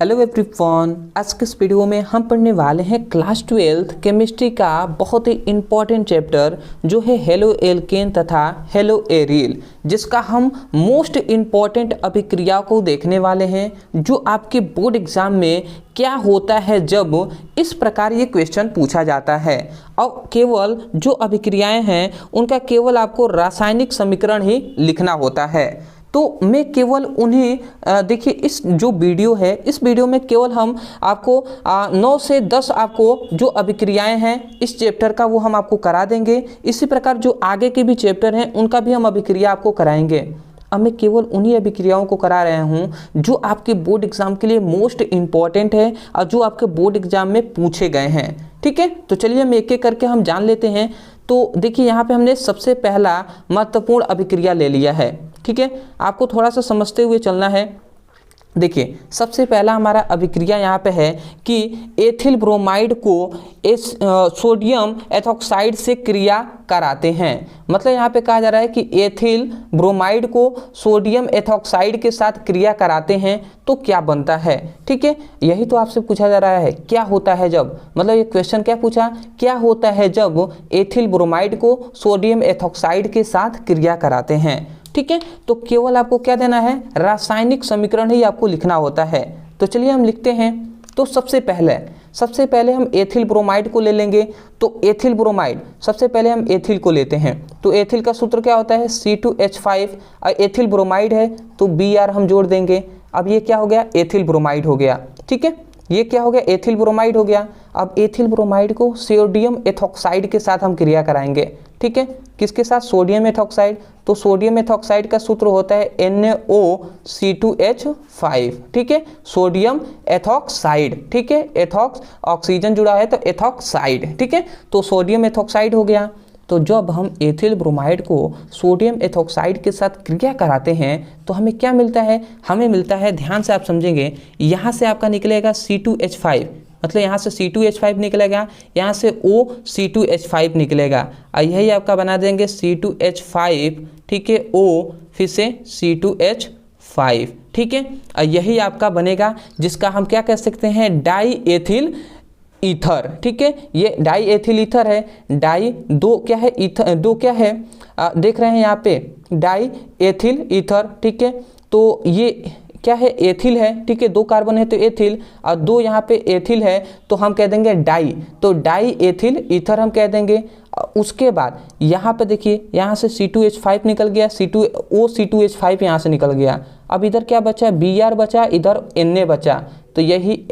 Hello everyone, आज के इस वीडियो में हम पढ़ने वाले हैं क्लास 12 केमिस्ट्री का बहुत ही इम्पॉर्टेंट चैप्टर जो है हेलो एल्केन तथा हेलो एरिल, जिसका हम मोस्ट इम्पॉर्टेंट अभिक्रिया को देखने वाले हैं जो आपके बोर्ड एग्जाम में क्या होता है जब इस प्रकार ये क्वेश्चन पूछा जाता है। और केवल जो अभिक्रियाएं हैं उनका केवल आपको रासायनिक समीकरण ही लिखना होता है। तो मैं केवल उन्हें देखिए, इस जो वीडियो है इस वीडियो में केवल हम आपको 9 से 10 आपको जो अभिक्रियाएं हैं इस चैप्टर का वो हम आपको करा देंगे। इसी प्रकार जो आगे के भी चैप्टर हैं उनका भी हम अभिक्रिया आपको कराएंगे। अब मैं केवल उन्हीं अभिक्रियाओं को करा रहा हूं जो आपके बोर्ड एग्जाम के लिए मोस्ट इम्पॉर्टेंट है और जो आपके बोर्ड एग्जाम में पूछे गए हैं। ठीक है, तो चलिए हम एक एक करके हम जान लेते हैं। तो देखिए यहाँ पे हमने सबसे पहला महत्वपूर्ण अभिक्रिया ले लिया है। ठीक है, आपको थोड़ा सा समझते हुए चलना है। देखिए सबसे पहला हमारा अभिक्रिया यहाँ पे है कि एथिल ब्रोमाइड को सोडियम एथॉक्साइड से क्रिया कराते हैं। मतलब यहाँ पे कहा जा रहा है कि एथिल ब्रोमाइड को सोडियम एथॉक्साइड के साथ क्रिया कराते हैं तो क्या बनता है। ठीक है, यही तो आपसे पूछा जा रहा है क्या होता है जब, मतलब ये क्वेश्चन क्या पूछा, क्या होता है जब एथिल ब्रोमाइड को सोडियम एथॉक्साइड के साथ क्रिया कराते हैं। ठीक है, तो केवल आपको क्या देना है, रासायनिक समीकरण ही आपको लिखना होता है। तो चलिए हम लिखते हैं। तो सबसे पहले हम एथिल ब्रोमाइड को ले लेंगे। तो एथिल ब्रोमाइड, सबसे पहले हम एथिल को लेते हैं। तो एथिल का सूत्र क्या होता है, C2H5। और एथिल ब्रोमाइड है तो Br हम जोड़ देंगे। अब ये क्या हो गया, एथिल ब्रोमाइड हो गया। ठीक है, ये क्या हो गया, एथिल ब्रोमाइड हो गया। अब एथिल ब्रोमाइड को सोडियम एथॉक्साइड के साथ हम क्रिया कराएंगे। ठीक है, किसके साथ, सोडियम एथॉक्साइड। तो सोडियम एथॉक्साइड का सूत्र होता है NaOC2H5। ठीक है, सोडियम एथॉक्साइड। ठीक है, एथॉक्स ऑक्सीजन जुड़ा है तो एथॉक्साइड। ठीक है, तो सोडियम एथॉक्साइड हो गया। तो जब हम एथिल ब्रोमाइड को सोडियम एथॉक्साइड के साथ क्रिया कराते हैं तो हमें क्या मिलता है, हमें मिलता है, ध्यान से आप समझेंगे, यहाँ से आपका निकलेगा C2H5, मतलब यहाँ से C2H5 निकलेगा, यहाँ से OC2H5 निकलेगा और यही आपका बना देंगे C2H5। ठीक है, O फिर से C2H5। ठीक है, और यही आपका बनेगा जिसका हम क्या कह सकते हैं, डाई एथिल ईथर। ठीक है, ये डाई एथिल ईथर है। डाई दो क्या है, ईथर दो क्या है, देख रहे हैं यहाँ पे डाई एथिल ईथर। ठीक है, तो ये क्या है, एथिल है। ठीक है, 2 कार्बन है तो एथिल, और 2 यहाँ पे एथिल है तो हम कह देंगे डाई, तो डाई एथिल ईथर हम कह देंगे। उसके बाद यहाँ पे देखिए, यहाँ से C2H5 निकल गया, OC2H5 यहाँ से निकल गया। अब इधर क्या बचा, Br बचा, इधर Na बचा, तो यही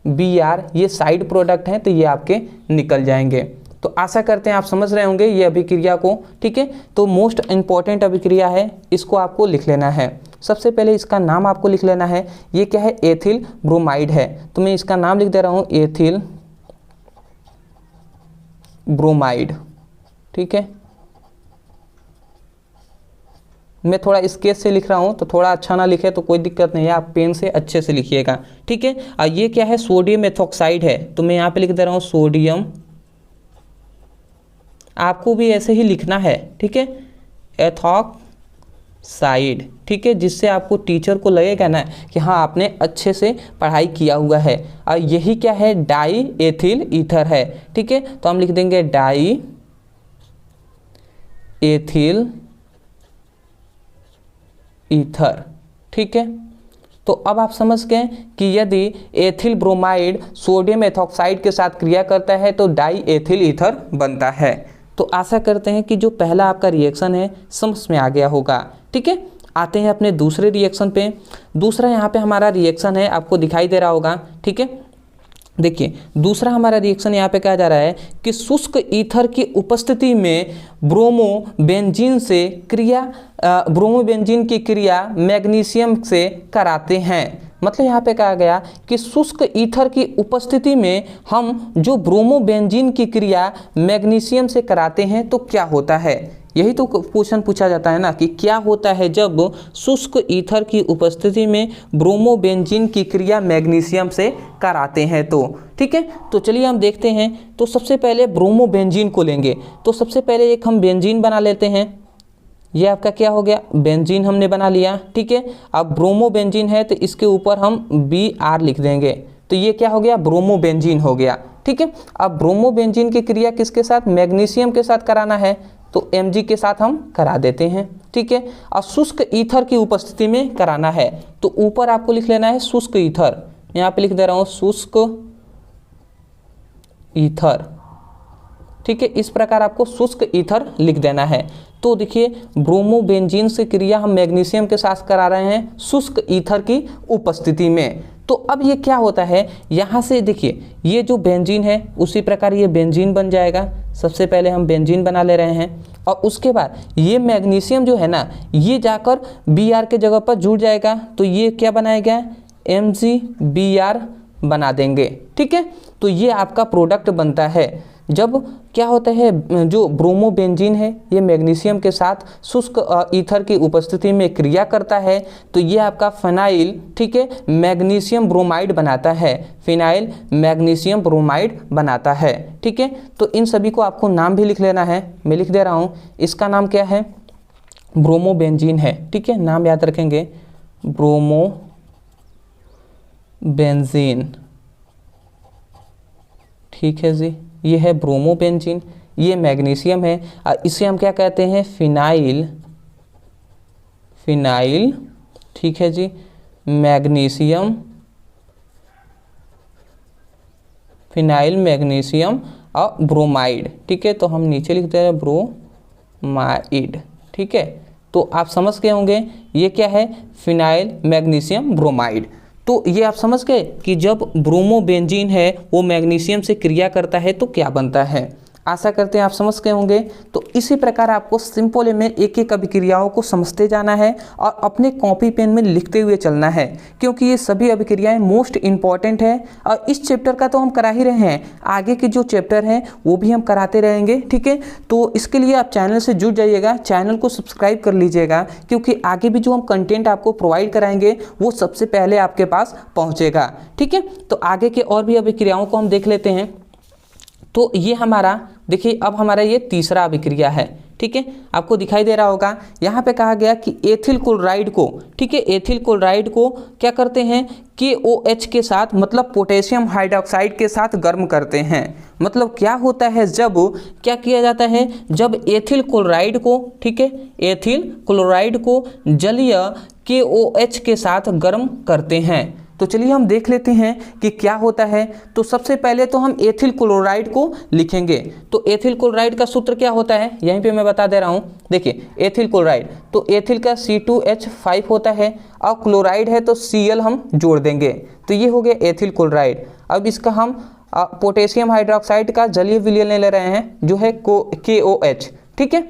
NaBr ये साइड प्रोडक्ट हैं तो ये आपके निकल जाएंगे। तो आशा करते हैं आप समझ रहे होंगे ये अभिक्रिया को। ठीक है, तो मोस्ट इम्पॉर्टेंट अभिक्रिया है, इसको आपको लिख लेना है। सबसे पहले इसका नाम आपको लिख लेना है, ये क्या है, एथिल ब्रोमाइड है। तो मैं इसका नाम लिख दे रहा हूँ, एथिल ब्रोमाइड। ठीक है, मैं थोड़ा स्केच से लिख रहा हूँ तो थोड़ा अच्छा ना लिखे तो कोई दिक्कत नहीं है, आप पेन से अच्छे से लिखिएगा। ठीक है, और ये क्या है, सोडियम एथॉक्साइड है, तो मैं यहाँ पे लिख दे रहा हूँ सोडियम। आपको भी ऐसे ही लिखना है। ठीक है, एथॉक्साइड। ठीक है, जिससे आपको टीचर को लगेगा ना कि हाँ आपने अच्छे से पढ़ाई किया हुआ है। और यही क्या है, डाई एथिल ईथर है। ठीक है, तो हम लिख देंगे डाई एथिल ईथर। ठीक है, तो अब आप समझ गए कि यदि एथिल ब्रोमाइड सोडियम एथॉक्साइड के साथ क्रिया करता है तो डाई एथिल ईथर बनता है। तो आशा करते हैं कि जो पहला आपका रिएक्शन है समझ में आ गया होगा। ठीक है, आते हैं अपने दूसरे रिएक्शन पे। दूसरा यहाँ पे हमारा रिएक्शन है, आपको दिखाई दे रहा होगा। ठीक है, देखिए दूसरा हमारा रिएक्शन यहाँ पे कहा जा रहा है कि शुष्क ईथर की उपस्थिति में ब्रोमोबेंजीन की क्रिया मैग्नीशियम से कराते हैं। मतलब यहाँ पे कहा गया कि शुष्क ईथर की उपस्थिति में हम जो ब्रोमोबेंजीन की क्रिया मैग्नीशियम से कराते हैं तो क्या होता है। यही तो क्वेश्चन पूछा जाता है ना कि क्या होता है जब शुष्क ईथर की उपस्थिति में ब्रोमोबेंजीन की क्रिया मैग्नीशियम से कराते हैं तो। ठीक है, तो चलिए हम देखते हैं। तो सबसे पहले ब्रोमोबेंजीन को लेंगे। तो सबसे पहले एक हम बेंजीन बना लेते हैं। ये आपका क्या हो गया, बेंजीन हमने बना लिया। ठीक है, अब ब्रोमो बेंजीन है तो इसके ऊपर हम Br लिख देंगे, तो ये क्या हो गया, ब्रोमो बेंजीन हो गया। ठीक है, अब ब्रोमो बेंजीन की क्रिया किसके साथ, मैग्नीशियम के साथ कराना है तो Mg के साथ हम करा देते हैं। ठीक है, और शुष्क ईथर की उपस्थिति में कराना है तो ऊपर आपको लिख लेना है शुष्क ईथर, यहाँ पे लिख दे रहा हूँ शुष्क ईथर। ठीक है, इस प्रकार आपको शुष्क ईथर लिख देना है। तो देखिए ब्रोमोबेंजीन से क्रिया हम मैग्नीशियम के साथ करा रहे हैं शुष्क ईथर की उपस्थिति में। तो अब ये क्या होता है, यहाँ से देखिए ये जो बेंजीन है उसी प्रकार ये बेंजीन बन जाएगा। सबसे पहले हम बेंजीन बना ले रहे हैं और उसके बाद ये मैग्नीशियम जो है ना ये जाकर Br के जगह पर जुड़ जाएगा, तो ये क्या बनाएगा, MgBr बना देंगे। ठीक है, तो ये आपका प्रोडक्ट बनता है। जब क्या होता है, जो ब्रोमोबेंजीन है ये मैग्नीशियम के साथ शुष्क ईथर की उपस्थिति में क्रिया करता है तो ये आपका फिनाइल, ठीक है, मैग्नीशियम ब्रोमाइड बनाता है, फिनाइल मैग्नीशियम ब्रोमाइड बनाता है। ठीक है, तो इन सभी को आपको नाम भी लिख लेना है, मैं लिख दे रहा हूँ। इसका नाम क्या है, ब्रोमोबेंजीन है। ठीक है, नाम याद रखेंगे, ब्रोमोबेंजीन। ठीक है जी, ये है ब्रोमोबेंजीन, ये मैग्नीशियम है और इसे हम क्या कहते हैं, फिनाइल। ठीक है जी, मैग्नीशियम, फिनाइल मैग्नीशियम और ब्रोमाइड। ठीक है, तो हम नीचे लिखते हैं ब्रोमाइड। ठीक है, तो आप समझ गए होंगे ये क्या है, फिनाइल मैग्नीशियम ब्रोमाइड। तो ये आप समझ गए कि जब ब्रोमोबेंजीन है वो मैग्नीशियम से क्रिया करता है तो क्या बनता है। आशा करते हैं आप समझ गए होंगे। तो इसी प्रकार आपको सिंपल में एक एक अभिक्रियाओं को समझते जाना है और अपने कॉपी पेन में लिखते हुए चलना है, क्योंकि ये सभी अभिक्रियाएं मोस्ट इम्पॉर्टेंट है। और इस चैप्टर का तो हम करा ही रहे हैं, आगे के जो चैप्टर हैं वो भी हम कराते रहेंगे। ठीक है, तो इसके लिए आप चैनल से जुड़ जाइएगा, चैनल को सब्सक्राइब कर लीजिएगा, क्योंकि आगे भी जो हम कंटेंट आपको प्रोवाइड कराएंगे वो सबसे पहले आपके पास पहुँचेगा। ठीक है, तो आगे के और भी अभिक्रियाओं को हम देख लेते हैं। तो ये हमारा देखिए, अब हमारा ये तीसरा अभिक्रिया है। ठीक है, आपको दिखाई दे रहा होगा, यहाँ पे कहा गया कि एथिल क्लोराइड को, ठीक है, एथिल क्लोराइड को क्या करते हैं, KOH के साथ मतलब पोटेशियम हाइड्रोक्साइड के साथ गर्म करते हैं। मतलब क्या होता है, जब क्या किया जाता है, जब एथिल क्लोराइड को, ठीक है, एथिल क्लोराइड को जलीय KOH के साथ गर्म करते हैं। तो चलिए हम देख लेते हैं कि क्या होता है। तो सबसे पहले तो हम एथिल क्लोराइड को लिखेंगे। तो एथिल क्लोराइड का सूत्र क्या होता है, यहीं पे मैं बता दे रहा हूँ। देखिए एथिल क्लोराइड, तो एथिल का C2H5 होता है और क्लोराइड है तो Cl हम जोड़ देंगे, तो ये हो गया एथिल क्लोराइड। अब इसका हम पोटेशियम हाइड्रोक्साइड का जलीय विलयन ले रहे हैं जो है KOH। ठीक है,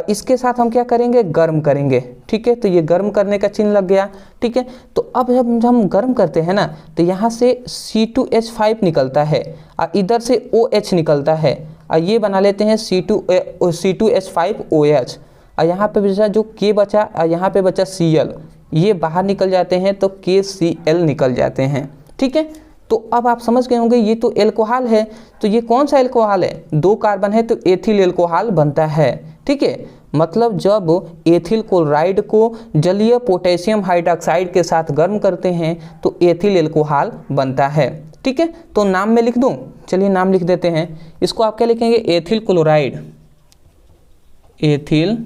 इसके साथ हम क्या करेंगे, गर्म करेंगे। ठीक है, तो ये गर्म करने का चिन्ह लग गया। ठीक है, तो अब जब हम गर्म करते हैं ना तो यहाँ से C2H5 निकलता है और इधर से OH निकलता है और ये बना लेते हैं C2H5OH। और यहाँ पे बचा जो K बचा और यहाँ पे बचा Cl, ये बाहर निकल जाते हैं तो KCl निकल जाते हैं। ठीक है, तो अब आप समझ गए होंगे ये तो एल्कोहल है। तो ये कौन सा एल्कोहल है, 2 कार्बन है तो एथिल एल्कोहल बनता है। ठीक है, मतलब जब एथिल क्लोराइड को जलीय पोटेशियम हाइड्रोक्साइड के साथ गर्म करते हैं तो एथिल एल्कोहल बनता है। ठीक है, तो नाम में लिख दूं, चलिए नाम लिख देते हैं। इसको आप क्या लिखेंगे, एथिल क्लोराइड, एथिल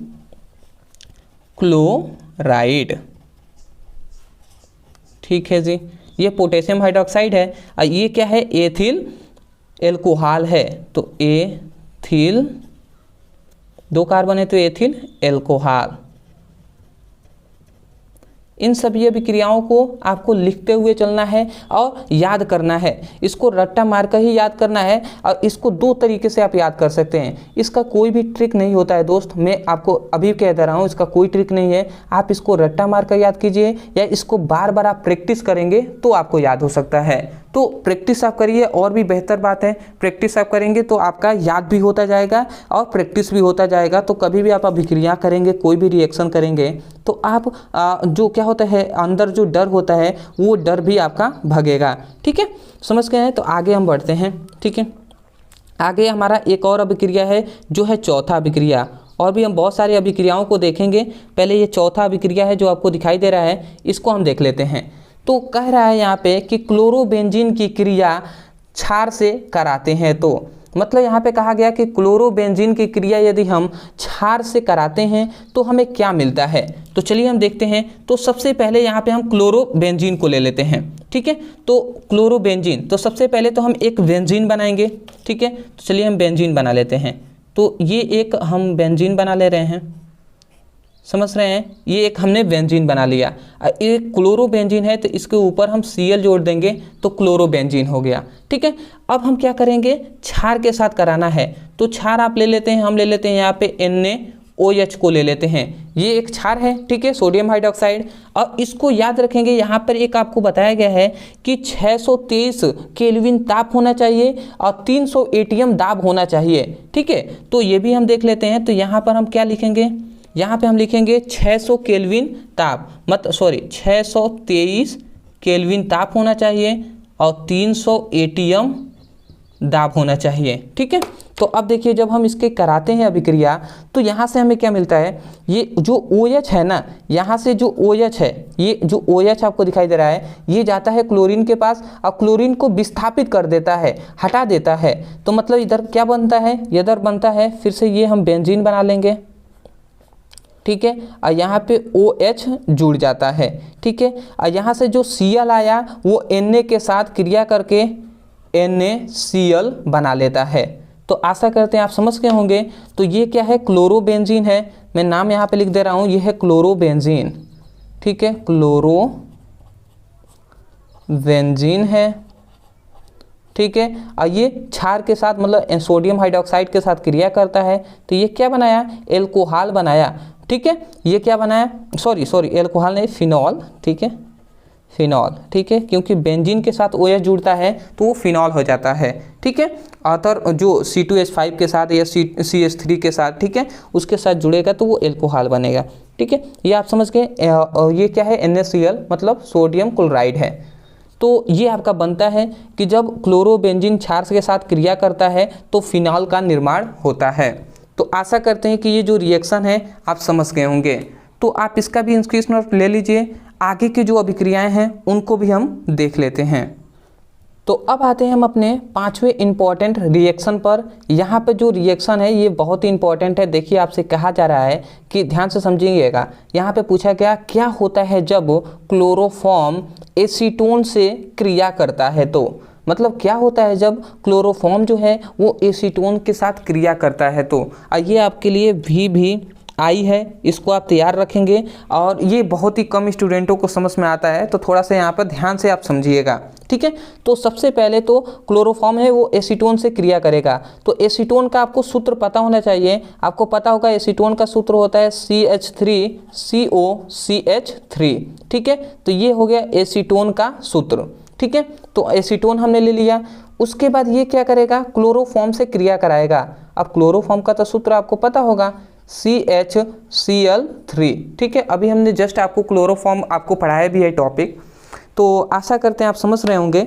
क्लोराइड। ठीक है जी, ये पोटेशियम हाइड्रोक्साइड है और ये क्या है, एथिल एल्कोहल है। तो एथिल, 2 कार्बन है तो एथिल एल्कोहल। इन सभी अभिक्रियाओं को आपको लिखते हुए चलना है और याद करना है। इसको रट्टा मार कर ही याद करना है और इसको 2 तरीके से आप याद कर सकते हैं। इसका कोई भी ट्रिक नहीं होता है दोस्त, मैं आपको अभी कह दे रहा हूँ, इसका कोई ट्रिक नहीं है। आप इसको रट्टा मार कर याद कीजिए या इसको बार बार आप प्रैक्टिस करेंगे तो आपको याद हो सकता है। तो प्रैक्टिस आप करिए, और भी बेहतर बात है, प्रैक्टिस आप करेंगे तो आपका याद भी होता जाएगा और प्रैक्टिस भी होता जाएगा। तो कभी भी आप अभिक्रिया करेंगे, कोई भी रिएक्शन करेंगे तो आप जो क्या होता है, अंदर जो डर होता है वो डर भी आपका भगेगा। ठीक है, समझ गए हैं। तो आगे हम बढ़ते हैं। ठीक है, आगे हमारा एक और अभिक्रिया है जो है चौथा अभिक्रिया, और भी हम बहुत सारी अभिक्रियाओं को देखेंगे। पहले ये चौथा अभिक्रिया है जो आपको दिखाई दे रहा है, इसको हम देख लेते हैं। तो कह रहा है यहाँ पे कि क्लोरोबेंजीन की क्रिया क्षार से कराते हैं। तो मतलब यहाँ पे कहा गया कि क्लोरोबेंजीन की क्रिया यदि हम क्षार से कराते हैं तो हमें क्या मिलता है। तो चलिए हम देखते हैं। तो सबसे पहले यहाँ पे हम क्लोरोबेंजीन को ले लेते हैं, ठीक है। तो क्लोरोबेंजीन, तो सबसे पहले तो हम एक बेंजीन बनाएंगे, ठीक है। तो चलिए हम बेंजीन बना लेते हैं। तो ये एक हम बेंजीन बना ले रहे हैं, समझ रहे हैं, ये एक हमने बेंजीन बना लिया। एक क्लोरोबेंजीन है तो इसके ऊपर हम Cl जोड़ देंगे तो क्लोरोबेंजीन हो गया, ठीक है। अब हम क्या करेंगे, क्षार के साथ कराना है। तो क्षार आप ले लेते हैं, हम ले लेते हैं यहाँ पे NaOH को ले लेते हैं। ये एक क्षार है, ठीक है, सोडियम हाइड्रोक्साइड। और इसको याद रखेंगे, यहाँ पर एक आपको बताया गया है कि 623 केल्विन ताप होना चाहिए और 300 ATM दाब होना चाहिए, ठीक है। तो ये भी हम देख लेते हैं। तो यहाँ पर हम क्या लिखेंगे, यहाँ पे हम लिखेंगे 600 केल्विन ताप, 623 केल्विन ताप होना चाहिए और 300 ATM दाब होना चाहिए, ठीक है। तो अब देखिए, जब हम इसके कराते हैं अभिक्रिया तो यहाँ से हमें क्या मिलता है, ये जो OH है ना, यहाँ से जो OH है, ये जो OH आपको दिखाई दे रहा है, ये जाता है क्लोरीन के पास और क्लोरीन को विस्थापित कर देता है, हटा देता है। तो मतलब इधर क्या बनता है, इधर बनता है, फिर से ये हम बेंजीन बना लेंगे, ठीक है। और यहाँ पे OH जुड़ जाता है, ठीक है। और यहाँ से जो Cl आया वो Na के साथ क्रिया करके NaCl बना लेता है। तो आशा करते हैं आप समझ गए होंगे। तो ये क्या है, क्लोरोबेंजीन है, मैं नाम यहाँ पे लिख दे रहा हूँ, ये है क्लोरोबेंजीन, ठीक है, क्लोरोबेंजीन है, ठीक है। और ये क्षार के साथ मतलब सोडियम हाइड्रोक्साइड के साथ क्रिया करता है। तो ये क्या बनाया, एल्कोहल बनाया, ठीक है। ये क्या बनाया, सॉरी एल्कोहल नहीं, फिनॉल, ठीक है, फिनॉल, ठीक है, क्योंकि बेंजीन के साथ OH जुड़ता है तो वो फिनॉल हो जाता है, ठीक है। अतर जो C2H5 के साथ या CH3 के साथ, ठीक है, उसके साथ जुड़ेगा तो वो एल्कोहल बनेगा, ठीक है। ये आप समझ गए। ये क्या है, NaCl मतलब सोडियम क्लोराइड है। तो ये आपका बनता है कि जब क्लोरोबेंजीन क्षार के साथ क्रिया करता है तो फिनॉल का निर्माण होता है। तो आशा करते हैं कि ये जो रिएक्शन है आप समझ गए होंगे। तो आप इसका भी स्क्रीनशॉट ले लीजिए। आगे की जो अभिक्रियाएं हैं उनको भी हम देख लेते हैं। तो अब आते हैं हम अपने 5वें इंपॉर्टेंट रिएक्शन पर। यहाँ पे जो रिएक्शन है ये बहुत ही इंपॉर्टेंट है। देखिए, आपसे कहा जा रहा है कि ध्यान से समझिएगा। यहाँ पे पूछा गया क्या होता है जब क्लोरोफॉर्म एसीटोन से क्रिया करता है। तो मतलब क्या होता है जब क्लोरोफॉर्म जो है वो एसीटोन के साथ क्रिया करता है। तो ये आपके लिए भी आई है, इसको आप तैयार रखेंगे। और ये बहुत ही कम स्टूडेंटों को समझ में आता है, तो थोड़ा सा यहाँ पर ध्यान से आप समझिएगा, ठीक है। तो सबसे पहले तो क्लोरोफॉर्म है वो एसीटोन से क्रिया करेगा। तो एसीटोन का आपको सूत्र पता होना चाहिए। आपको पता होगा एसीटोन का सूत्र होता है CH3COCH3, ठीक है। तो ये हो गया एसीटोन का सूत्र, ठीक है। तो एसीटोन हमने ले लिया। उसके बाद ये क्या करेगा, क्लोरोफॉर्म से क्रिया कराएगा। अब क्लोरोफॉर्म का तो सूत्र आपको पता होगा, CHCl3, ठीक है। अभी हमने जस्ट आपको क्लोरोफॉर्म आपको पढ़ाया भी है टॉपिक, तो आशा करते हैं आप समझ रहे होंगे।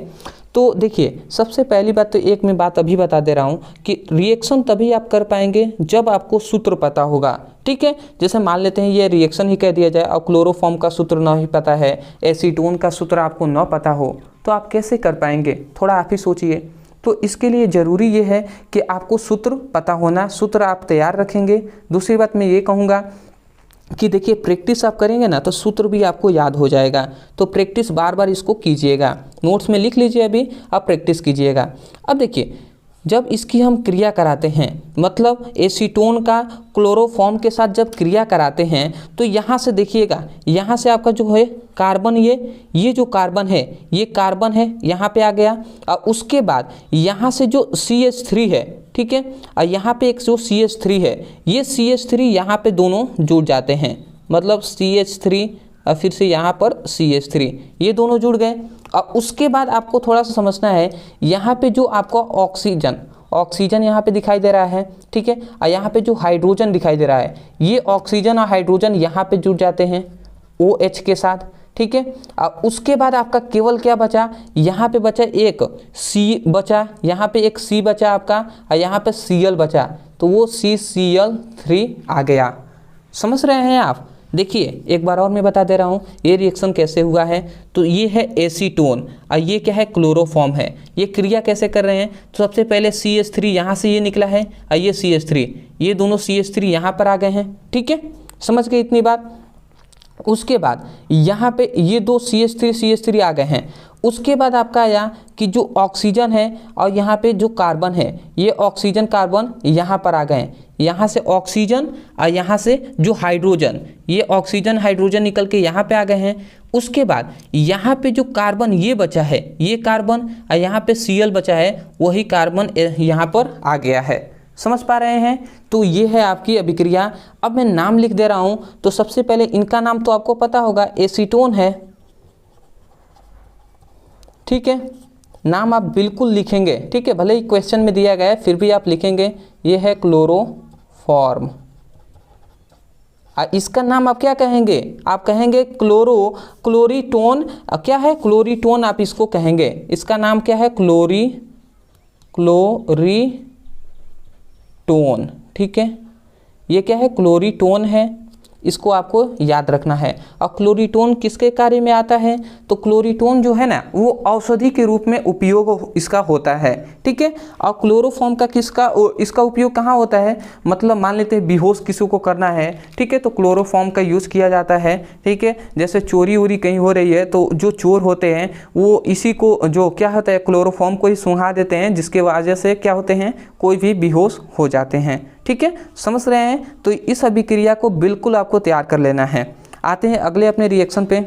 तो देखिए, सबसे पहली बात तो एक मैं बात अभी बता दे रहा हूँ कि रिएक्शन तभी आप कर पाएंगे जब आपको सूत्र पता होगा, ठीक है। जैसे मान लेते हैं ये रिएक्शन ही कह दिया जाए और क्लोरोफॉर्म का सूत्र ना ही पता है, एसीटोन का सूत्र आपको ना पता हो, तो आप कैसे कर पाएंगे, थोड़ा आप ही सोचिए। तो इसके लिए ज़रूरी ये है कि आपको सूत्र पता होना, सूत्र आप तैयार रखेंगे। दूसरी बात मैं ये कहूँगा कि देखिए, प्रैक्टिस आप करेंगे ना तो सूत्र भी आपको याद हो जाएगा। तो प्रैक्टिस बार बार इसको कीजिएगा, नोट्स में लिख लीजिए, अभी आप प्रैक्टिस कीजिएगा। अब देखिए, जब इसकी हम क्रिया कराते हैं, मतलब एसीटोन का क्लोरोफॉर्म के साथ जब क्रिया कराते हैं, तो यहाँ से देखिएगा, यहाँ से आपका जो है कार्बन, ये जो कार्बन है, ये कार्बन है, यहाँ पे आ गया। और उसके बाद यहाँ से जो CH3 है, ठीक है, और यहाँ पे एक जो CH3 है, ये CH3 यहाँ पे दोनों जुड़ जाते हैं, मतलब CH3 और फिर से यहाँ पर CH3, ये दोनों जुड़ गए। और उसके बाद आपको थोड़ा सा समझना है, यहाँ पे जो आपको ऑक्सीजन यहाँ पे दिखाई दे रहा है, ठीक है, और यहाँ पे जो हाइड्रोजन दिखाई दे रहा है, ये ऑक्सीजन और हाइड्रोजन यहाँ पे जुड़ जाते हैं OH के साथ, ठीक है। और उसके बाद आपका केवल क्या बचा, यहाँ पे बचा एक C बचा, यहाँ पे एक C बचा आपका, और यहाँ पे Cl बचा। तो वो CCl3 आ गया। समझ रहे हैं आप? देखिए एक बार और मैं बता दे रहा हूँ ये रिएक्शन कैसे हुआ है। तो ये है एसीटोन और ये क्या है, क्लोरोफॉर्म है। ये क्रिया कैसे कर रहे हैं, तो सबसे पहले CH3 यहाँ से ये निकला है और ये CH3, ये दोनों CH3 यहाँ पर आ गए हैं। ठीक है, समझ गए इतनी बात। उसके बाद यहाँ पे ये दो CH3 आ गए हैं। उसके बाद आपका आया कि जो ऑक्सीजन है और यहाँ पे जो कार्बन है, ये ऑक्सीजन कार्बन यहाँ पर आ गए। यहाँ से ऑक्सीजन और यहाँ से जो हाइड्रोजन, ये ऑक्सीजन हाइड्रोजन निकल के यहाँ पे आ गए हैं। उसके बाद यहाँ पे जो कार्बन ये बचा है, ये कार्बन और यहाँ पे Cl बचा है, वही कार्बन यहाँ पर आ गया है। समझ पा रहे हैं? तो ये है आपकी अभिक्रिया। अब मैं नाम लिख दे रहा हूँ। तो सबसे पहले इनका नाम तो आपको पता होगा, एसीटोन है। ठीक है, नाम आप बिल्कुल लिखेंगे। ठीक है, भले ही क्वेश्चन में दिया गया है फिर भी आप लिखेंगे। ये है क्लोरोफॉर्म। इसका नाम आप क्या कहेंगे, आप कहेंगे क्लोरीटोन। क्या है, क्लोरीटोन आप इसको कहेंगे। इसका नाम क्या है, क्लोरीटोन। ठीक है, ये क्या है, क्लोरीटोन है। इसको आपको याद रखना है। और क्लोरीटोन किसके कार्य में आता है, तो क्लोरीटोन जो है ना वो औषधि के रूप में उपयोग इसका होता है। ठीक है, और क्लोरोफॉर्म का इसका उपयोग कहाँ होता है, मतलब मान लेते हैं बेहोश किसी को करना है, ठीक है, तो क्लोरोफॉर्म का यूज़ किया जाता है। ठीक है, जैसे चोरी वोरी कहीं हो रही है तो जो चोर होते हैं वो इसी को जो क्या होता है, क्लोरोफॉर्म को ही सूंघा देते हैं, जिसके वजह से क्या होते हैं, कोई भी बेहोश हो जाते हैं। ठीक है, समझ रहे हैं? तो इस अभिक्रिया को बिल्कुल आपको तैयार कर लेना है। आते हैं अगले अपने रिएक्शन पे।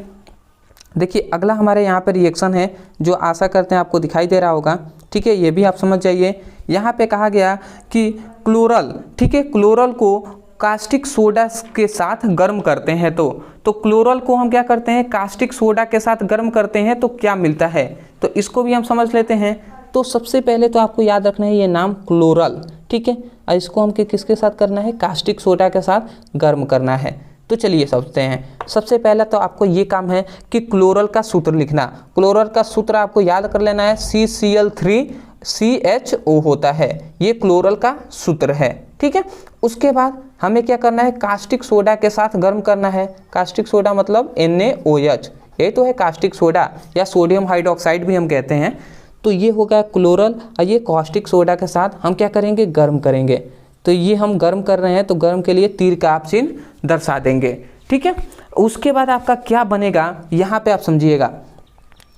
देखिए अगला हमारे यहाँ पे रिएक्शन है जो आशा करते हैं आपको दिखाई दे रहा होगा। ठीक है, ये भी आप समझ जाइए। यहाँ पे कहा गया कि क्लोरल, ठीक है, क्लोरल को कास्टिक सोडा के साथ गर्म करते हैं। तो क्लोरल को हम क्या करते हैं, कास्टिक सोडा के साथ गर्म करते हैं तो क्या मिलता है, तो इसको भी हम समझ लेते हैं। तो सबसे पहले तो आपको याद रखना है ये नाम क्लोरल। ठीक है, और इसको हम किसके साथ करना है, कास्टिक सोडा के साथ गर्म करना है। तो चलिए समझते हैं। सबसे पहला तो आपको ये काम है कि क्लोरल का सूत्र लिखना। क्लोरल का सूत्र आपको याद कर लेना है, CCl3CHO होता है, ये क्लोरल का सूत्र है। ठीक है, उसके बाद हमें क्या करना है, कास्टिक सोडा के साथ गर्म करना है। कास्टिक सोडा मतलब NaOH, ये तो है कास्टिक सोडा या सोडियम हाइड्रोक्साइड भी हम कहते हैं। तो ये होगा क्लोरल और ये कास्टिक सोडा के साथ हम क्या करेंगे, गर्म करेंगे। तो ये हम गर्म कर रहे हैं तो गर्म के लिए तीर का आप चिन्ह दर्शा देंगे। ठीक है, उसके बाद आपका क्या बनेगा, यहाँ पे आप समझिएगा।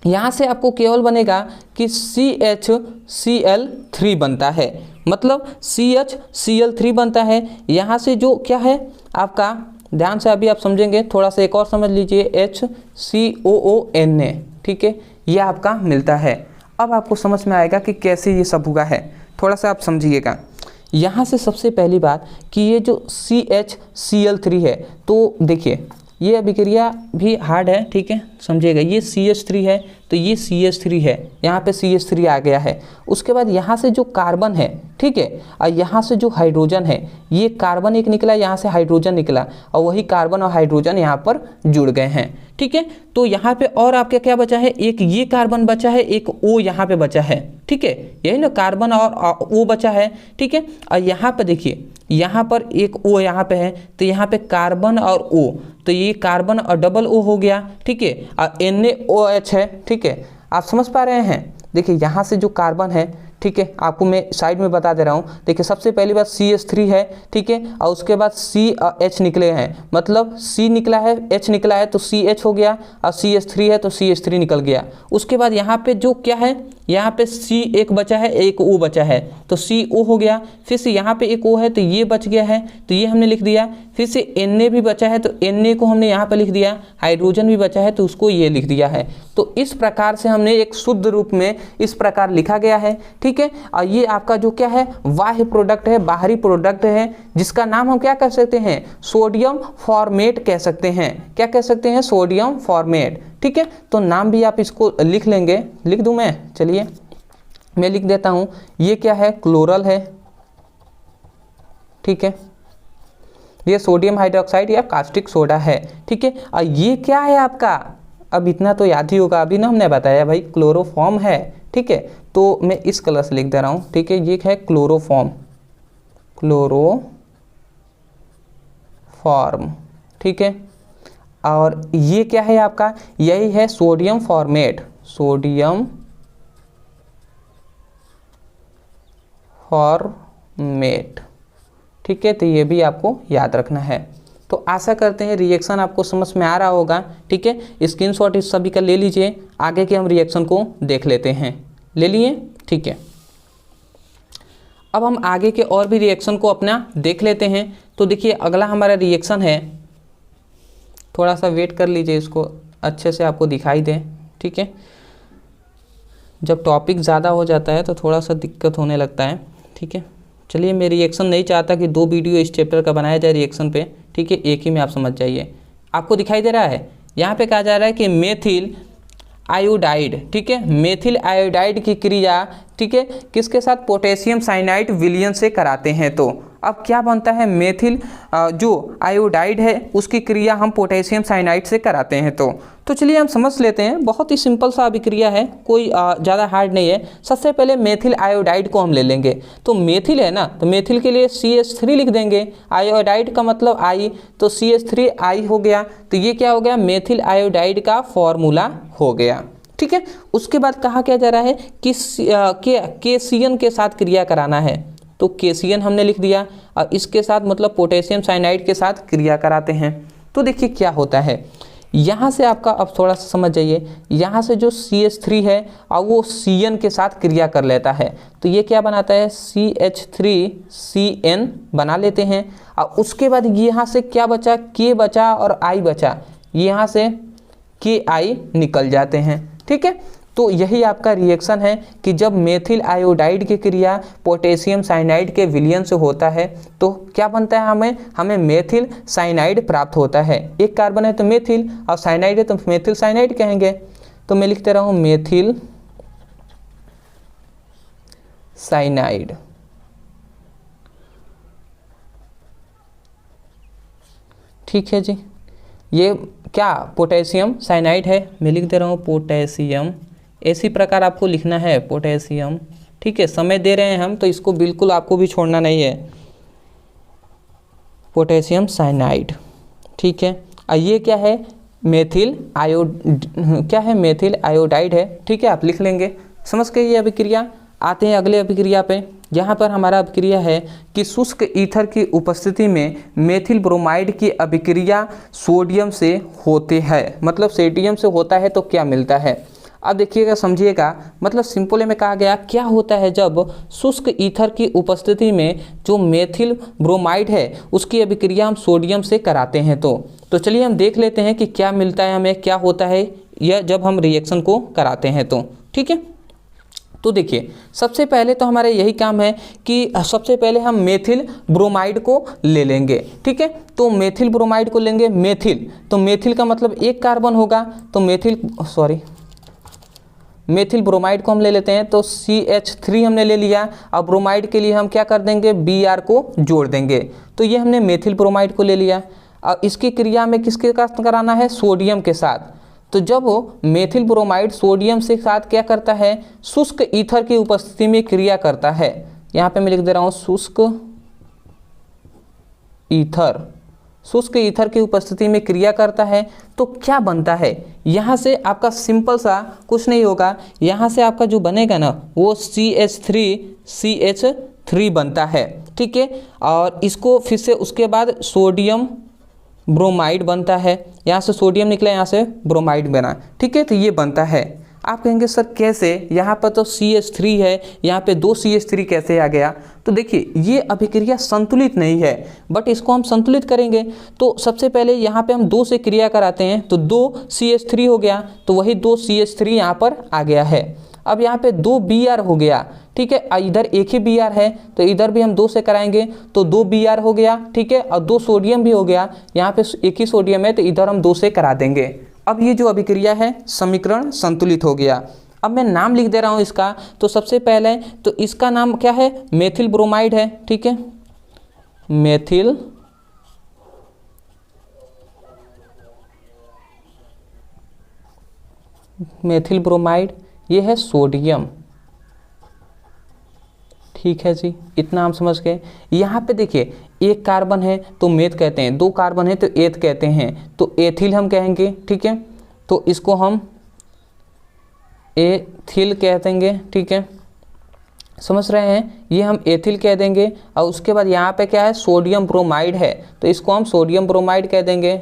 यहाँ से आपको केवल बनेगा कि CHCl3 बनता है, मतलब CHCl3 बनता है। यहाँ से जो क्या है आपका, ध्यान से अभी आप समझेंगे, थोड़ा सा एक और समझ लीजिए, HCOONA। ठीक है, ये आपका मिलता है। अब आपको समझ में आएगा कि कैसे ये सब हुआ है, थोड़ा सा आप समझिएगा। यहाँ से सबसे पहली बात कि ये जो CHCl3 है, तो देखिए ये अभिक्रिया भी हार्ड है। ठीक है, समझिएगा, ये CH3 है तो ये CH3 है, यहाँ पे CH3 आ गया है। उसके बाद यहाँ से जो कार्बन है, ठीक है, और यहाँ से जो हाइड्रोजन है, ये कार्बन एक निकला, यहाँ से हाइड्रोजन निकला और वही कार्बन और हाइड्रोजन यहाँ पर जुड़ गए हैं। ठीक है, तो यहाँ पे और आपका क्या बचा है, एक ये कार्बन बचा है, एक O यहाँ पे बचा है। ठीक है, यही ना, कार्बन और O बचा है। ठीक है, और यहाँ पे देखिए, यहाँ पर एक O यहाँ पे है, तो यहाँ पे कार्बन और O, तो ये कार्बन और डबल O हो गया। ठीक है, और NaOH है। ठीक है, आप समझ पा रहे हैं? देखिए यहाँ से जो कार्बन है, ठीक है, आपको मैं साइड में बता दे रहा हूँ। देखिए सबसे पहली बात CH3 है, ठीक है, और उसके बाद C और H निकले हैं, मतलब C निकला है, H निकला है तो CH हो गया, और CH3 है तो CH3 निकल गया। उसके बाद यहाँ पे जो क्या है, यहाँ पे C एक बचा है, एक O बचा है, तो CO हो गया। फिर से यहाँ पे एक O है तो ये बच गया है, तो ये हमने लिख दिया। फिर से Na भी बचा है तो Na को हमने यहाँ पे लिख दिया। हाइड्रोजन भी बचा है तो उसको ये लिख दिया है। तो इस प्रकार से हमने एक शुद्ध रूप में इस प्रकार लिखा गया है। ठीक है, और ये आपका जो क्या है, बाह्य प्रोडक्ट है, बाहरी प्रोडक्ट है, जिसका नाम हम क्या कह सकते हैं, सोडियम फॉर्मेट कह सकते हैं। क्या कह सकते हैं, सोडियम फॉर्मेट। ठीक है, तो नाम भी आप इसको लिख लेंगे। लिख दूं मैं, चलिए मैं लिख देता हूं। ये क्या है, क्लोरल है। ठीक है, ये सोडियम हाइड्रोक्साइड या कास्टिक सोडा है। ठीक है, और ये क्या है आपका, अब इतना तो याद ही होगा, अभी ना हमने बताया भाई क्लोरोफॉर्म है। ठीक है, तो मैं इस कलर से लिख दे रहा हूँ। ठीक है, ये है क्लोरोफॉर्म। क्लोरोफॉर्म, ठीक है। और ये क्या है आपका, यही है सोडियम फॉर्मेट, सोडियम फॉर्मेट, ठीक है। तो ये भी आपको याद रखना है। तो आशा करते हैं रिएक्शन आपको समझ में आ रहा होगा, ठीक है। स्क्रीनशॉट इस सभी का ले लीजिए, आगे के हम रिएक्शन को देख लेते हैं। ले लिए, ठीक है। अब हम आगे के और भी रिएक्शन को अपना देख लेते हैं। तो देखिए अगला हमारा रिएक्शन है, थोड़ा सा वेट कर लीजिए, इसको अच्छे से आपको दिखाई दे, ठीक है। जब टॉपिक ज़्यादा हो जाता है तो थोड़ा सा दिक्कत होने लगता है, ठीक है। चलिए, मैं रिएक्शन नहीं चाहता कि 2 वीडियो इस चैप्टर का बनाया जाए रिएक्शन पे, ठीक है। एक ही में आप समझ जाइए। आपको दिखाई दे रहा है, यहाँ पे कहा जा रहा है कि मेथिल आयोडाइड, ठीक है, मेथिल आयोडाइड की क्रिया, ठीक है, किसके साथ, पोटेशियम साइनाइड विलयन से कराते हैं। तो अब क्या बनता है, मेथिल जो आयोडाइड है उसकी क्रिया हम पोटेशियम साइनाइड से कराते हैं। तो चलिए हम समझ लेते हैं, बहुत ही सिंपल सा अभिक्रिया है, कोई ज़्यादा हार्ड नहीं है। सबसे पहले मेथिल आयोडाइड को हम ले लेंगे। तो मेथिल है ना, तो मेथिल के लिए CH3 लिख देंगे, आयोडाइड का मतलब आई, तो CH3I हो गया। तो ये क्या हो गया, मेथिल आयोडाइड का फॉर्मूला हो गया, ठीक है। उसके बाद कहा क्या जा रहा है कि KCN के साथ क्रिया कराना है। तो KCN हमने लिख दिया, और इसके साथ मतलब पोटेशियम साइनाइड के साथ क्रिया कराते हैं। तो देखिए क्या होता है, यहाँ से आपका, अब थोड़ा सा समझ जाइए, यहाँ से जो CH3 है और वो CN के साथ क्रिया कर लेता है। तो ये क्या बनाता है, CH3CN बना लेते हैं। और उसके बाद यहाँ से क्या बचा, K बचा और I बचा, यहाँ से KI निकल जाते हैं, ठीक है। तो यही आपका रिएक्शन है कि जब मेथिल आयोडाइड की क्रिया पोटेशियम साइनाइड के विलयन से होता है तो क्या बनता है, हमें मेथिल साइनाइड प्राप्त होता है। एक कार्बन है तो मेथिल, और साइनाइड है तो मेथिल साइनाइड कहेंगे। तो मैं लिखते रहा हूँ मेथिल साइनाइड, ठीक है जी। ये क्या, पोटेशियम साइनाइड है, मैं लिख दे रहा हूँ पोटेशियम। इसी प्रकार आपको लिखना है पोटेशियम, ठीक है। समय दे रहे हैं हम, तो इसको बिल्कुल आपको भी छोड़ना नहीं है, पोटेशियम साइनाइड, ठीक है। और ये क्या है, मेथिल आयोडाइड है, ठीक है। आप लिख लेंगे, समझ के ये अभिक्रिया। आते हैं अगले अभिक्रिया पे। यहाँ पर हमारा अभिक्रिया है कि शुष्क ईथर की उपस्थिति में मेथिल ब्रोमाइड की अभिक्रिया सोडियम से होते हैं। मतलब सोडियम से होता है तो क्या मिलता है, अब देखिएगा, समझिएगा। मतलब सिंपल में कहा गया क्या होता है, जब शुष्क ईथर की उपस्थिति में जो मेथिल ब्रोमाइड है उसकी अभिक्रिया हम सोडियम से कराते हैं। तो चलिए हम देख लेते हैं कि क्या मिलता है हमें, क्या होता है यह जब हम रिएक्शन को कराते हैं, तो ठीक है। तो देखिए, सबसे पहले तो हमारा यही काम है कि सबसे पहले हम मेथिल ब्रोमाइड को ले लेंगे, ठीक है। तो मेथिल ब्रोमाइड को लेंगे, मेथिल, तो मेथिल का मतलब एक कार्बन होगा, तो मेथिल ब्रोमाइड को हम ले लेते हैं। तो CH3 हमने ले लिया, और ब्रोमाइड के लिए हम क्या कर देंगे, Br को जोड़ देंगे। तो ये हमने मेथिल ब्रोमाइड को ले लिया, और इसकी क्रिया में किसके साथ कराना है, सोडियम के साथ। तो जब वो मेथिल ब्रोमाइड सोडियम से साथ क्या करता है, शुष्क ईथर की उपस्थिति में क्रिया करता है। यहाँ पे मैं लिख दे रहा हूँ शुष्क ईथर की उपस्थिति में क्रिया करता है, तो क्या बनता है, यहाँ से आपका सिंपल सा कुछ नहीं होगा, यहाँ से आपका जो बनेगा ना वो CH3 बनता है, ठीक है। और इसको फिर से उसके बाद सोडियम ब्रोमाइड बनता है, यहाँ से सोडियम निकला, यहाँ से ब्रोमाइड बना, ठीक है। तो ये बनता है। आप कहेंगे सर कैसे, यहाँ पर तो CH3 है, यहाँ पे 2 CH3 कैसे आ गया। तो देखिए, ये अभिक्रिया संतुलित नहीं है, बट इसको हम संतुलित करेंगे। तो सबसे पहले यहाँ पे हम 2 से क्रिया कराते हैं, तो 2 CH3 हो गया, तो वही 2 CH3 यहाँ पर आ गया है। अब यहाँ पे 2 Br हो गया, ठीक है। इधर एक ही Br है, तो इधर भी हम 2 से कराएंगे, तो 2 Br हो गया, ठीक है। और 2 सोडियम भी हो गया, यहाँ पे एक ही सोडियम है, तो इधर हम 2 से करा देंगे। अब ये जो अभिक्रिया है, समीकरण संतुलित हो गया। अब मैं नाम लिख दे रहा हूँ इसका। तो सबसे पहले तो इसका नाम क्या है, मेथिल ब्रोमाइड है, ठीक है। मेथिल ब्रोमाइड, ये है सोडियम, ठीक है जी, इतना हम समझ गए। यहाँ पे देखिए एक कार्बन है तो मेथ कहते हैं, दो कार्बन है तो एथ कहते हैं, तो एथिल हम कहेंगे। ठीक है, तो इसको हम एथिल कह देंगे। ठीक है, समझ रहे हैं, ये हम एथिल कह देंगे। और उसके बाद यहाँ पे क्या है, सोडियम ब्रोमाइड है, तो इसको हम सोडियम ब्रोमाइड कह देंगे,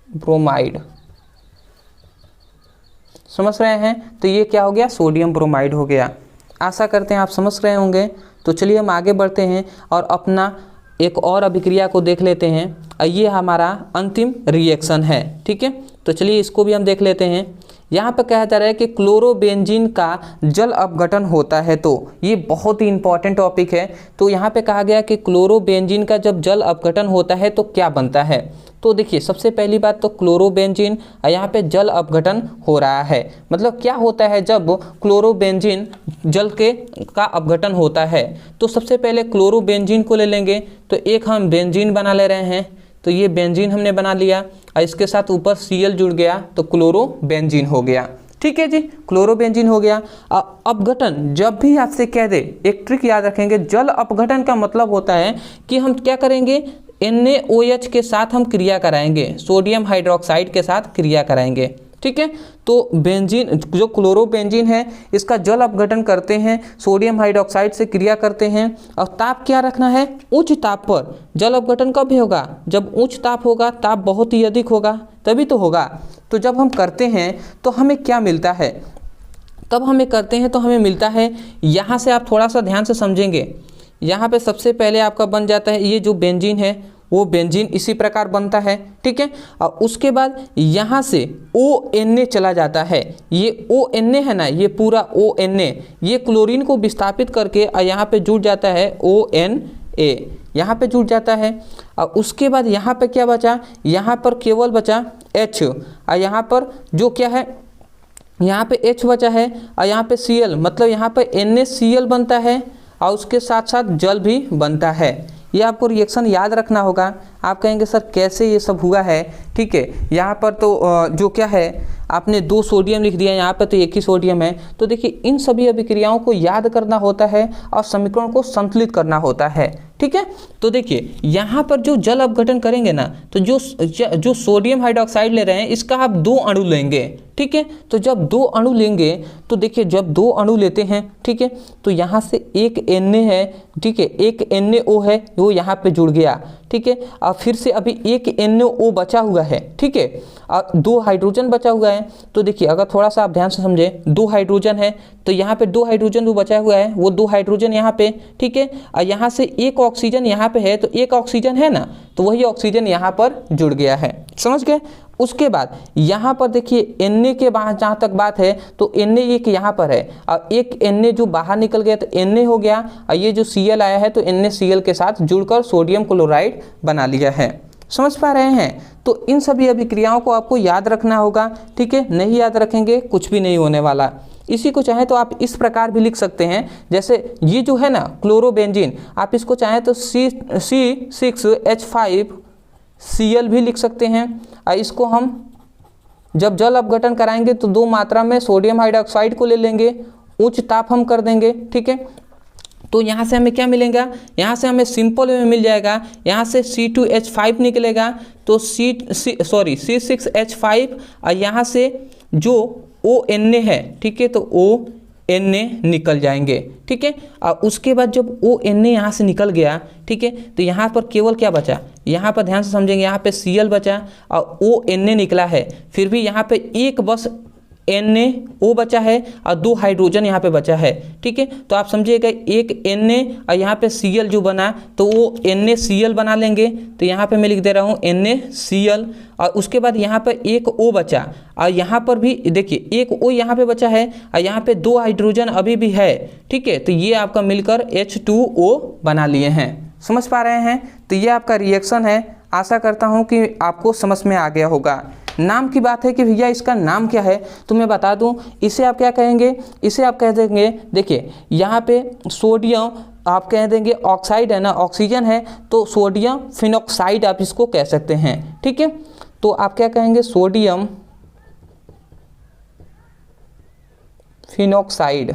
ब्रोमाइड। समझ रहे हैं, तो ये क्या हो गया, सोडियम ब्रोमाइड हो गया। आशा करते हैं आप समझ रहे होंगे। तो चलिए हम आगे बढ़ते हैं और अपना एक और अभिक्रिया को देख लेते हैं। ये हमारा अंतिम रिएक्शन है। ठीक है, तो चलिए इसको भी हम देख लेते हैं। यहाँ पर कहा जा रहा है कि क्लोरोबेंजीन का जल अपघटन होता है, तो ये बहुत ही इंपॉर्टेंट टॉपिक है। तो यहाँ पे कहा गया कि क्लोरोबेंजीन का जब जल अपघटन होता है तो क्या बनता है। तो देखिए सबसे पहली बात तो क्लोरोबेंजीन यहाँ पे जल अपघटन हो रहा है, मतलब क्या होता है जब क्लोरोबेंजीन जल का अपघटन होता है। तो सबसे पहले क्लोरोबेंजीन को ले लेंगे, तो एक हम बेंजीन बना ले रहे हैं, तो ये बेंजीन हमने बना लिया और इसके साथ ऊपर Cl जुड़ गया तो क्लोरोबेंजीन हो गया। ठीक है जी, क्लोरोबेंजीन हो गया। अपघटन जब भी आपसे कह दे, एक ट्रिक याद रखेंगे, जल अपघटन का मतलब होता है कि हम क्या करेंगे, NaOH के साथ हम क्रिया कराएंगे, सोडियम हाइड्रोक्साइड के साथ क्रिया कराएंगे। ठीक है, तो बेंजीन जो क्लोरोबेंजीन है इसका जल अपघटन करते हैं, सोडियम हाइड्रोक्साइड से क्रिया करते हैं। और ताप क्या रखना है, उच्च ताप पर। जल अपघटन कब होगा, जब उच्च ताप होगा, ताप बहुत ही अधिक होगा तभी तो होगा। तो जब हम करते हैं तो हमें क्या मिलता है, तब हमें करते हैं तो हमें मिलता है, यहाँ से आप थोड़ा सा ध्यान से समझेंगे। यहाँ पे सबसे पहले आपका बन जाता है ये जो बेंजीन है वो बेंजीन इसी प्रकार बनता है। ठीक है, और उसके बाद यहाँ से ONA चला जाता है, ये ONA है ना, ये पूरा ONA ये क्लोरीन को विस्थापित करके और यहाँ पे जुड़ जाता है ONA, यहाँ पे जुड़ जाता है। और उसके बाद यहाँ पे क्या बचा, यहाँ पर केवल बचा H, और यहाँ पर जो क्या है, यहाँ पे H बचा है और यहाँ पे Cl, मतलब यहाँ पे NaCl बनता है और उसके साथ साथ जल भी बनता है। ये आपको रिएक्शन याद रखना होगा। आप कहेंगे सर कैसे ये सब हुआ है। ठीक है, यहाँ पर तो जो क्या है आपने 2 सोडियम लिख दिया, यहाँ पर तो एक ही सोडियम है। तो देखिए इन सभी अभिक्रियाओं को याद करना होता है और समीकरण को संतुलित करना होता है। ठीक है, तो देखिए यहाँ पर जो जल अपघटन करेंगे ना, तो जो सोडियम हाइड्रोक्साइड ले रहे हैं इसका आप 2 अणु लेंगे। ठीक है, तो जब 2 अणु लेंगे तो देखिए जब 2 अणु लेते हैं, ठीक है, तो यहाँ से एक Na है, ठीक है, एक NaO है वो यहाँ पे जुड़ गया। ठीक है, और फिर से अभी एक NaO बचा हुआ है। ठीक है, और 2 हाइड्रोजन बचा हुआ है। तो देखिए अगर थोड़ा सा आप ध्यान से समझे, 2 हाइड्रोजन है तो यहाँ पे 2 हाइड्रोजन जो बचा हुआ है वो 2 हाइड्रोजन यहाँ पे। ठीक है, और यहाँ से एक ऑक्सीजन यहाँ पे है, तो एक ऑक्सीजन है ना, तो वही ऑक्सीजन यहाँ पर जुड़ गया है। समझ गए। उसके बाद यहाँ पर देखिए Na के बाहर जहाँ तक बात है तो Na एक यहाँ पर है और एक Na जो बाहर निकल गया तो Na हो गया, और ये जो Cl आया है तो NaCl के साथ जुड़कर सोडियम क्लोराइड बना लिया है। समझ पा रहे हैं। तो इन सभी अभिक्रियाओं को आपको याद रखना होगा। ठीक है, नहीं याद रखेंगे कुछ भी नहीं होने वाला। इसी को चाहे तो आप इस प्रकार भी लिख सकते हैं, जैसे ये जो है ना क्लोरोबेंजीन, आप इसको चाहें तो C6H5Cl भी लिख सकते हैं। और इसको हम जब जल अपघटन कराएंगे तो 2 मात्रा में सोडियम हाइड्रोक्साइड को ले लेंगे, उच्च ताप हम कर देंगे। ठीक है, तो यहाँ से हमें क्या मिलेगा, यहाँ से हमें सिंपल में मिल जाएगा, यहाँ से C2H5 निकलेगा तो C6H5 और यहाँ से जो ONA है, ठीक है, तो ONA निकल जाएंगे। ठीक है, और उसके बाद जब ONA यहाँ से निकल गया, ठीक है, तो यहाँ पर केवल क्या बचा, यहाँ पर ध्यान से समझेंगे, यहाँ पे Cl बचा और ONA निकला है, फिर भी यहाँ पे एक बस NaO बचा है और 2 हाइड्रोजन यहाँ पे बचा है। ठीक है, तो आप समझिएगा एक Na और यहाँ पे Cl जो बना तो वो NaCl बना लेंगे। तो यहाँ पे मैं लिख दे रहा हूँ NaCl, और उसके बाद यहाँ पर एक O बचा और यहाँ पर भी देखिए एक O यहाँ पे बचा है और यहाँ पे 2 हाइड्रोजन अभी भी है। ठीक है, तो ये आपका मिलकर H2O बना लिए हैं। समझ पा रहे हैं। तो ये आपका रिएक्शन है। आशा करता हूँ कि आपको समझ में आ गया होगा। नाम की बात है कि भैया इसका नाम क्या है, तो मैं बता दूं, इसे आप क्या कहेंगे, इसे आप कह देंगे, देखिए यहाँ पे सोडियम आप कह देंगे ऑक्साइड है ना, ऑक्सीजन है तो सोडियम फिनॉक्साइड आप इसको कह सकते हैं। ठीक है, तो आप क्या कहेंगे, सोडियम फिनॉक्साइड।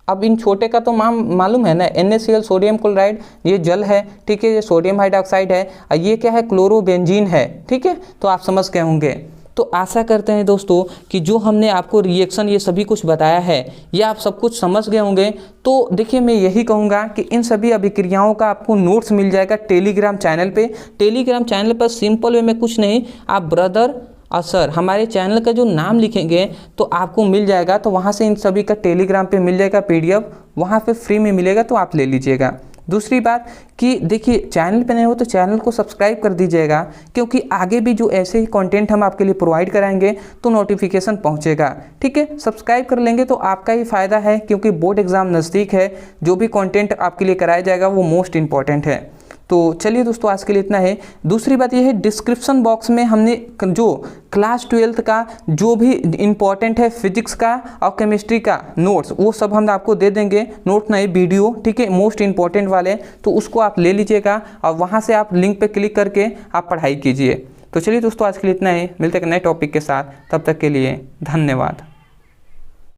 अब इन छोटे का तो मालूम है ना, NaCl सोडियम क्लोराइड ये जल है, ठीक है, ये सोडियम हाइड्रोक्साइड है, और ये क्या है, क्लोरोबेंजीन है, ठीक है। तो आप समझ गए होंगे। तो आशा करते हैं दोस्तों कि जो हमने आपको रिएक्शन ये सभी कुछ बताया है, ये आप सब कुछ समझ गए होंगे। तो देखिए मैं यही कहूँगा कि इन सभी अभिक्रियाओं का आपको नोट्स मिल जाएगा टेलीग्राम चैनल पे। टेलीग्राम चैनल पर सिंपल वे में कुछ नहीं, आप ब्रदर और सर हमारे चैनल का जो नाम लिखेंगे तो आपको मिल जाएगा। तो वहाँ से इन सभी का टेलीग्राम पे मिल जाएगा PDF, वहाँ पे फ्री में मिलेगा, तो आप ले लीजिएगा। दूसरी बात कि देखिए चैनल पे नए हो तो चैनल को सब्सक्राइब कर दीजिएगा, क्योंकि आगे भी जो ऐसे ही कंटेंट हम आपके लिए प्रोवाइड कराएंगे तो नोटिफिकेशन पहुंचेगा, ठीक है। सब्सक्राइब कर लेंगे तो आपका ही फ़ायदा है, क्योंकि बोर्ड एग्ज़ाम नज़दीक है, जो भी कंटेंट आपके लिए कराया जाएगा वो मोस्ट इंपॉर्टेंट है। तो चलिए दोस्तों आज के लिए इतना है। दूसरी बात यह है, डिस्क्रिप्शन बॉक्स में हमने जो क्लास 12th का जो भी इम्पॉर्टेंट है फिजिक्स का और केमिस्ट्री का नोट्स, वो सब हम आपको दे देंगे, नोट नहीं वीडियो, ठीक है, मोस्ट इंपॉर्टेंट वाले, तो उसको आप ले लीजिएगा और वहाँ से आप लिंक पे क्लिक करके आप पढ़ाई कीजिए। तो चलिए दोस्तों आज के लिए इतना है, मिलते हैं नए टॉपिक के साथ, तब तक के लिए धन्यवाद।